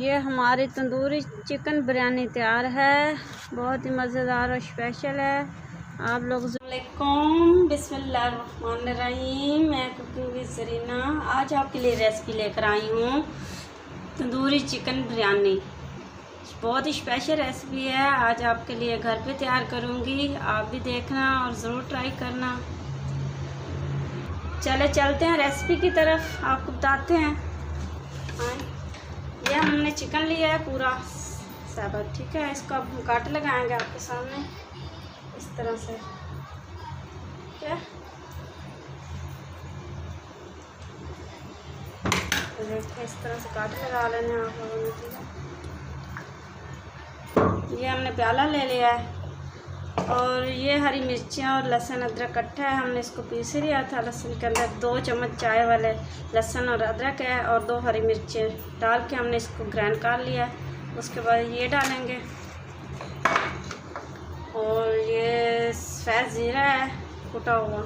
ये हमारी तंदूरी चिकन बिरयानी तैयार है। बहुत ही मज़ेदार और स्पेशल है। आप लोग अस्सलामुअलैकुम, बिस्मिल्लाहिर्रहमानिर्रहीम। मैं कुकिंग विद ज़रीना आज आपके लिए रेसिपी लेकर आई हूँ तंदूरी चिकन बिरयानी। बहुत ही स्पेशल रेसिपी है। आज आपके लिए घर पे तैयार करूँगी, आप भी देखना और ज़रूर ट्राई करना। चलते हैं रेसिपी की तरफ, आपको बताते हैं। ये हमने चिकन लिया है पूरा साबुत, ठीक है। इसको अब हम काट लगाएंगे आपके सामने इस तरह से, ठीक है। तो देखिए इस तरह से काट लगा लेना आप लोगों ने, ठीक है। ये हमने प्याला ले लिया है और ये हरी मिर्चियाँ और लहसुन अदरक इकट्ठा है। हमने इसको पीस लिया था। लहसुन के अंदर 2 चम्मच चाय वाले लहसुन और अदरक है और 2 हरी मिर्चें डाल के हमने इसको ग्राइंड कर लिया है। उसके बाद ये डालेंगे और ये सफ़ेद ज़ीरा है कुटा हुआ,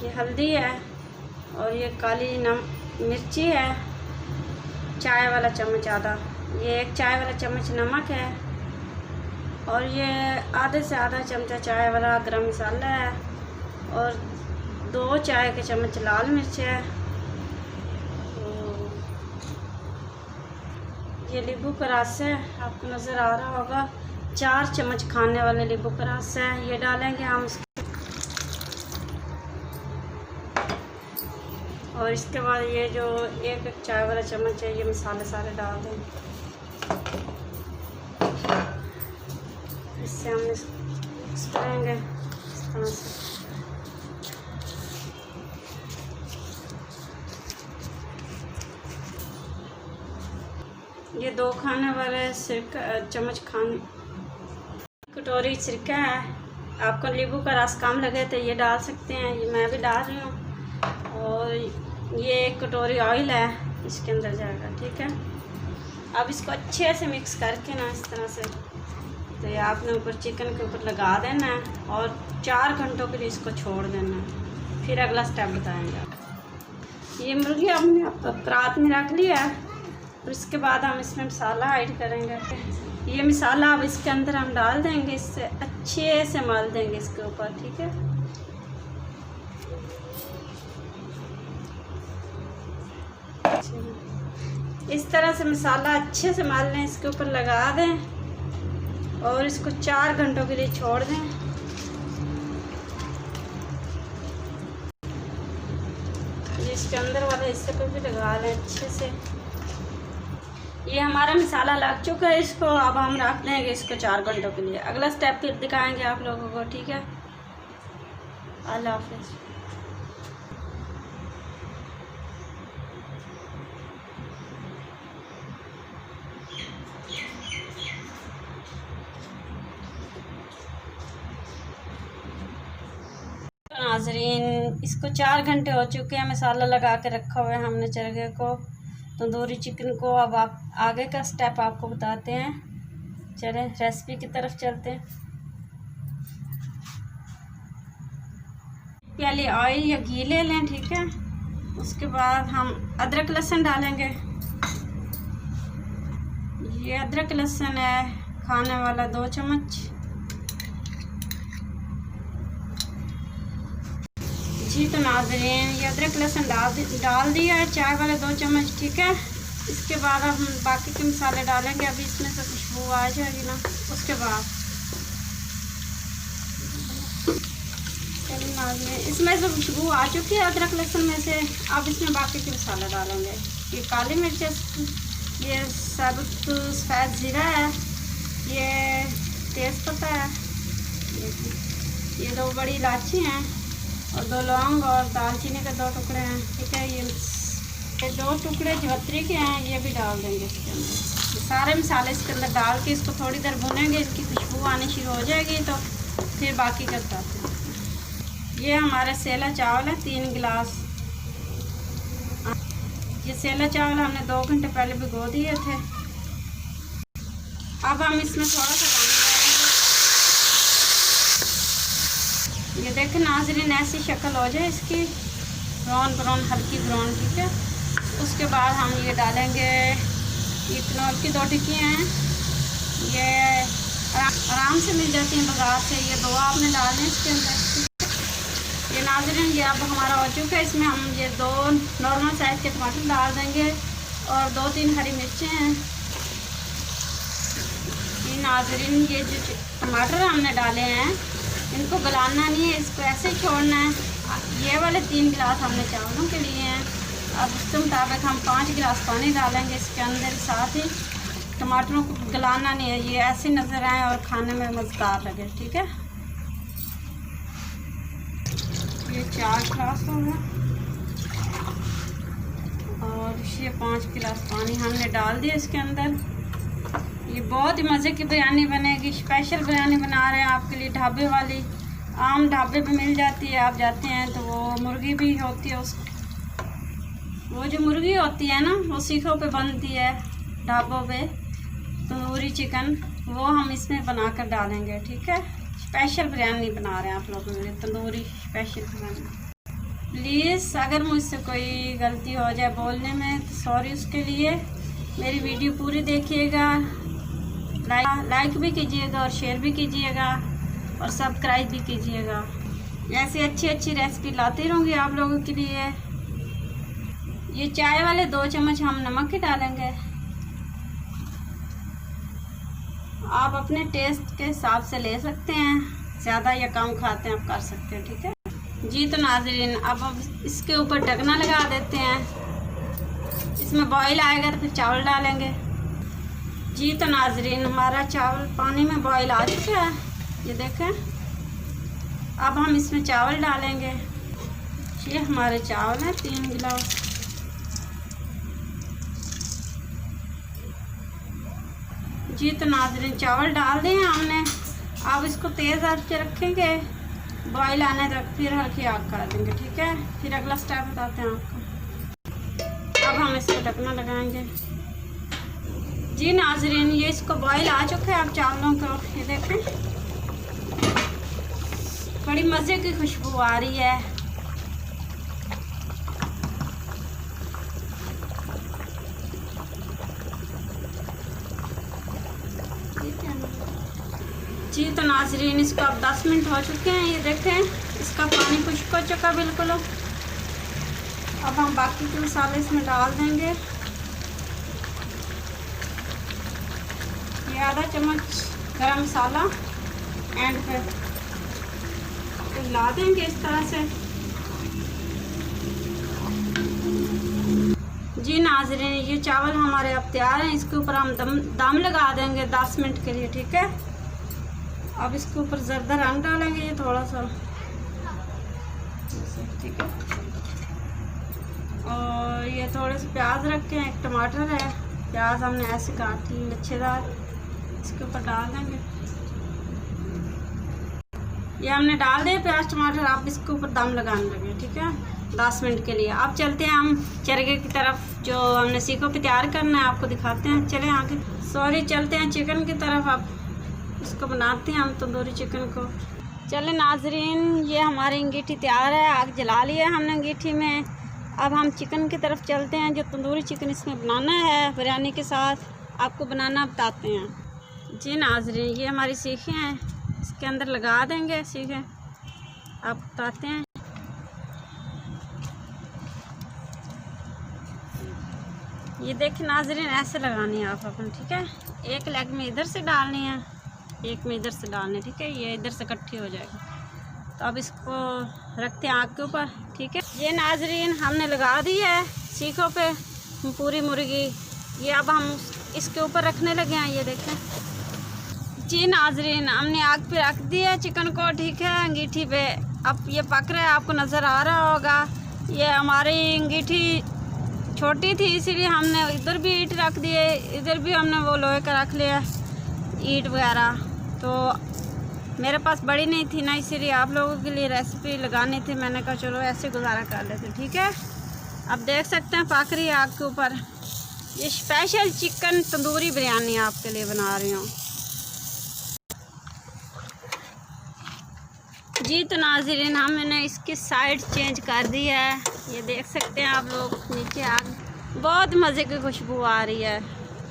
ये हल्दी है और ये काली मिर्ची है, चाय वाला चम्मच आधा, ये 1 चाय वाला चम्मच नमक है और ये आधे से आधा चमचा चाय वाला गरम मसाला है और 2 चाय के चम्मच लाल मिर्च है। ये नींबू का रस है, आपको नज़र आ रहा होगा। 4 चम्मच खाने वाले नींबू का रस है, ये डालेंगे हम। और इसके बाद ये जो 1 चाय वाला चम्मच है, ये मसाले सारे डाल देंगे। इससे हम मिक्स करेंगे इस तरह से। ये 2 खाने वाले चम्मच कटोरी सिरका है। आपको नींबू का रस कम लगे तो ये डाल सकते हैं, ये मैं भी डाल रही हूँ। और ये 1 कटोरी ऑयल है, इसके अंदर जाएगा, ठीक है। अब इसको अच्छे से मिक्स करके ना इस तरह से, तो ये आपने ऊपर चिकन के ऊपर लगा देना है और 4 घंटों के लिए इसको छोड़ देना है। फिर अगला स्टेप बताएंगे आप। ये मुर्गी हमने रात में रख लिया है और इसके बाद हम इसमें मसाला ऐड करेंगे। ये मसाला अब इसके अंदर हम डाल देंगे, इससे अच्छे से मल देंगे इसके ऊपर, ठीक है। इस तरह से मसाला अच्छे से मल लें, इसके ऊपर लगा दें और इसको 4 घंटों के लिए छोड़ दें। इसके अंदर वाले हिस्से पर भी लगा लें अच्छे से। ये हमारा मसाला लग चुका है, इसको अब हम रख देंगे इसको 4 घंटों के लिए। अगला स्टेप फिर दिखाएंगे आप लोगों को, ठीक है। अल्लाह हाफिज़। नाज़रीन, इसको 4 घंटे हो चुके हैं, मसाला लगा के रखा हुआ है हमने चरखे को, तंदूरी चिकन को। अब आप आगे का स्टेप आपको बताते हैं। चलें रेसिपी की तरफ चलते हैं। पहले ऑयल या घी ले लें, ठीक है। उसके बाद हम अदरक लहसुन डालेंगे। ये अदरक लहसुन है खाने वाला 2 चम्मच। जी तो नाज़रीन, ये अदरक लहसुन डाल दिया है चाय वाले 2 चम्मच, ठीक है। इसके बाद हम बाकी के मसाले डालेंगे। अभी इसमें से खुशबू आ जाएगी ना, उसके बाद चलिए नाज़रीन, इसमें से खुशबू आ चुकी है अदरक लहसुन में से। अब इसमें बाकी के मसाले डालेंगे। ये काली मिर्च, ये साबुत सफ़ेद ज़ीरा है, ये तेज़पत्ता है, ये 2 बड़ी इलायची हैं और 2 लौंग और दालचीनी के 2 टुकड़े हैं, ठीक है। ये 2 टुकड़े जवत्री के हैं, ये भी डाल देंगे इसके अंदर। ये सारे मसाले इसके अंदर डाल के इसको थोड़ी देर भूनेंगे। इसकी खुशबू आनी शुरू हो जाएगी तो फिर बाकी का बताते हैं। ये हमारे सेला चावल है 3 गिलास। ये सेला चावल हमने 2 घंटे पहले भिगो दिए थे। अब हम इसमें थोड़ा सा पानी डालेंगे। ये देखें नाज़रीन, ऐसी शक्ल हो जाए इसकी, ब्राउन हल्की ब्राउन, ठीक है। उसके बाद हम ये डालेंगे ये कनौर की 2 टिक्कियाँ हैं, ये आराम से मिल जाती हैं बाज़ार से। ये 2 आपने डालने इसके अंदर। ये नाज़रीन ये अब हमारा हो चुका है। इसमें हम ये 2 नॉर्मल साइज़ के टमाटर डाल देंगे और 2-3 हरी मिर्चें हैं। ये नाज़रीन ये जो टमाटर हमने डाले हैं इनको गलाना नहीं है, इसको ऐसे ही छोड़ना है। ये वाले 3 गिलास हमने चावलों के लिए हैं। अब उसके मुताबिक हम 5 गिलास पानी डालेंगे इसके अंदर। साथ ही टमाटरों को गलाना नहीं है, ये ऐसे नज़र आए और खाने में मज़ेदार लगे। ठीक है, ये 4 गिलास हो गया और ये 5 गिलास पानी हमने डाल दिया इसके अंदर। ये बहुत ही मज़े की बिरयानी बनेगी। स्पेशल बिरयानी बना रहे हैं आपके लिए, ढाबे वाली। आम ढाबे पे मिल जाती है, आप जाते हैं तो वो मुर्गी भी होती है। वो जो मुर्गी होती है ना वो सीखों पे बनती है ढाबों पे, तंदूरी चिकन, वो हम इसमें बना कर डालेंगे। ठीक है, स्पेशल बिरयानी बना रहे हैं आप लोगों के लिए, तंदूरी स्पेशल बिरयानी। प्लीज़ अगर मुझसे कोई गलती हो जाए बोलने में तो सॉरी उसके लिए। मेरी वीडियो पूरी देखिएगा, लाइक भी कीजिएगा और शेयर भी कीजिएगा और सब्सक्राइब भी कीजिएगा। ऐसी अच्छी अच्छी रेसिपी लाती रहूँगी आप लोगों के लिए। ये चाय वाले 2 चम्मच हम नमक के डालेंगे। आप अपने टेस्ट के हिसाब से ले सकते हैं, ज़्यादा या कम खाते हैं आप कर सकते हैं। ठीक है जी, तो नाज़रीन अब इसके ऊपर ढकना लगा देते हैं। इसमें बॉईल आएगा तो फिर चावल डालेंगे। जी तो नाज़रीन हमारा चावल पानी में बॉईल आ चुका है, ये देखें। अब हम इसमें चावल डालेंगे। ये हमारे चावल हैं 3 गिलास। जी तो नाज़रीन चावल डाल दिए हमने। अब इसको तेज़ आंच पे रखेंगे, बॉईल आने तक, फिर हल्की आग कर देंगे। ठीक है, फिर अगला स्टेप बताते हैं आपको। अब हम इसको ढकना लगाएंगे। जी नाज़रीन ये इसको बॉईल आ चुका है अब चावलों को, ये देखें बड़ी मज़े की खुशबू आ रही है। जी तो नाज़रीन इसको अब 10 मिनट हो चुके हैं, ये देखें इसका पानी खुश्क हो चुका बिल्कुल। अब हम बाकी के मसाले इसमें डाल देंगे। ये आधा चम्मच गरम मसाला एंड पे हिला देंगे इस तरह से। जी नाज़रीन ये चावल हमारे अब तैयार हैं। इसके ऊपर हम दम लगा देंगे 10 मिनट के लिए। ठीक है, अब इसके ऊपर ज़रदा रंग डालेंगे ये थोड़ा सा। ठीक है, और ये थोड़े से प्याज रखे हैं, एक टमाटर है, प्याज हमने ऐसे काट ली लच्छेदार, इसके ऊपर डाल देंगे। ये हमने डाल दिए प्याज टमाटर। आप इसके ऊपर दम लगाने लगे। ठीक है, 10 मिनट के लिए। अब चलते हैं हम चरगे की तरफ, जो हमने सीखों पे तैयार करना है आपको दिखाते हैं। चले आगे, सॉरी चलते हैं चिकन की तरफ। अब इसको बनाते हैं हम तंदूरी चिकन को। चले नाज़रीन ये हमारी अंगीठी तैयार है, आग जला लिया है हमने अंगीठी में। अब हम चिकन की तरफ चलते हैं, जो तंदूरी चिकन इसमें बनाना है बिरयानी के साथ, आपको बनाना बताते हैं। जी नाज़रीन ये हमारी सीखें हैं, इसके अंदर लगा देंगे सीखें, आप बताते हैं। ये देखिए नाज़रीन ऐसे लगानी है आप अपन। ठीक है, एक लेग में इधर से डालनी है, एक में इधर से डालनी है। ठीक है, ये इधर से इकट्ठी हो जाएगी। तो अब इसको रखते हैं आग के ऊपर। ठीक है, ये नाज़रीन हमने लगा दी है सीखों पे पूरी मुर्गी। ये अब हम इसके ऊपर रखने लगे हैं, ये देखें। जी नाज़रीन हमने आग पे रख दिया है चिकन को। ठीक है, अंगीठी पे अब ये पक रहा है, आपको नज़र आ रहा होगा। ये हमारी अंगीठी छोटी थी इसीलिए हमने इधर भी ईंट रख दिए, इधर भी हमने वो लोहे का रख लिया ईंट वगैरह। तो मेरे पास बड़ी नहीं थी ना, इसीलिए आप लोगों के लिए रेसिपी लगानी थी, मैंने कहा चलो ऐसे गुजारा कर लेते। ठीक है, अब देख सकते हैं पक रही है आग के ऊपर। ये स्पेशल चिकन तंदूरी बिरयानी आपके लिए बना रही हूँ। जी तो नाज़रीन हमने इसकी साइड चेंज कर दी है, ये देख सकते हैं आप लोग नीचे आग, बहुत मज़े की खुशबू आ रही है।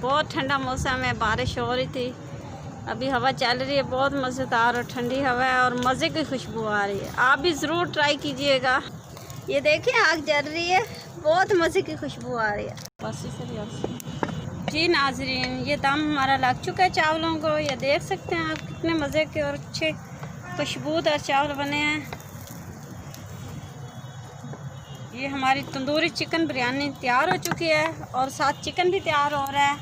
बहुत ठंडा मौसम है, बारिश हो रही थी, अभी हवा चल रही है, बहुत मज़ेदार और ठंडी हवा है और मज़े की खुशबू आ रही है। आप भी ज़रूर ट्राई कीजिएगा। ये देखिए आग जल रही है, बहुत मज़े की खुशबू आ रही है। बस इसे जी नाज़रीन, ये दम हमारा लग चुका है चावलों को। ये देख सकते हैं आप कितने मज़े के और अच्छे खुशबूदार चावल बने हैं। ये हमारी तंदूरी चिकन बिरयानी तैयार हो चुकी है और साथ चिकन भी तैयार हो रहा है।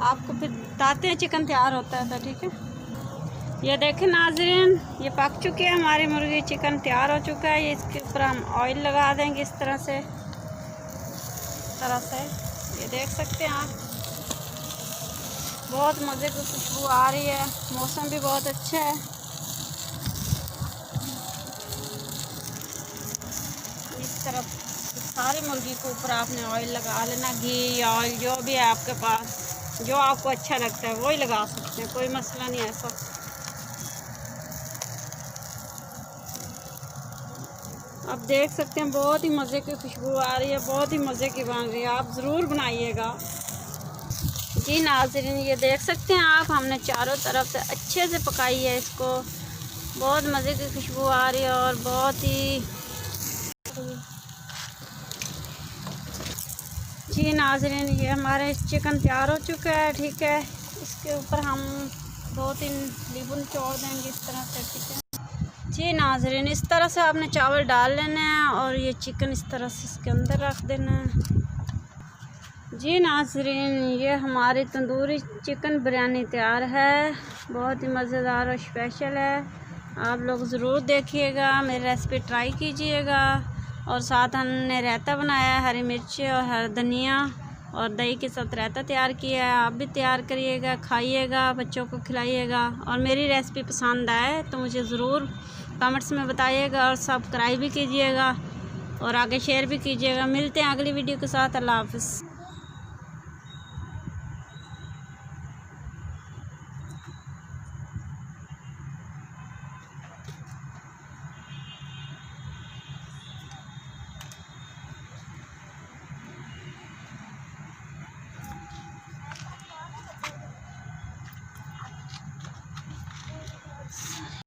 आपको फिर बताते हैं चिकन तैयार होता है तो, ठीक है। ये देखें नाज़रीन, ये पक चुकी है हमारी मुर्गी, चिकन तैयार हो चुका है। ये इसके ऊपर हम ऑयल लगा देंगे इस तरह से, ये देख सकते हैं आप, बहुत मज़े की खुशबू आ रही है, मौसम भी बहुत अच्छा है। इस तरफ सारी मुर्गी के ऊपर आपने ऑयल लगा लेना, घी या ऑयल जो भी है आपके पास, जो आपको अच्छा लगता है वही लगा सकते हैं, कोई मसला नहीं ऐसा। आप देख सकते हैं बहुत ही मज़े की खुशबू आ रही है, बहुत ही मज़े की बन रही है, आप ज़रूर बनाइएगा। जी नाज़रीन, ये देख सकते हैं आप, हमने चारों तरफ से अच्छे से पकाई है इसको, बहुत मज़े की खुशबू आ रही है और बहुत ही। जी नाज़रीन, ये हमारे चिकन तैयार हो चुका है, ठीक है। इसके ऊपर हम 2-3 नींबू निचोड़ देंगे इस तरह से, ठीक है। जी नाज़रीन, इस तरह से आपने चावल डाल लेना है और ये चिकन इस तरह से इसके अंदर रख देना है। जी नाज़रीन, ये हमारी तंदूरी चिकन बिरयानी तैयार है, बहुत ही मज़ेदार और स्पेशल है। आप लोग ज़रूर देखिएगा, मेरी रेसिपी ट्राई कीजिएगा। और साथ हमने रायता बनाया है, हरी मिर्च और हरी धनिया और दही के साथ रायता तैयार किया है। आप भी तैयार करिएगा, खाइएगा, बच्चों को खिलाइएगा। और मेरी रेसिपी पसंद आए तो मुझे ज़रूर कमेंट्स में बताइएगा और सब्सक्राइब भी कीजिएगा और आगे शेयर भी कीजिएगा। मिलते हैं अगली वीडियो के साथ। अल्लाह हाफ़िज़।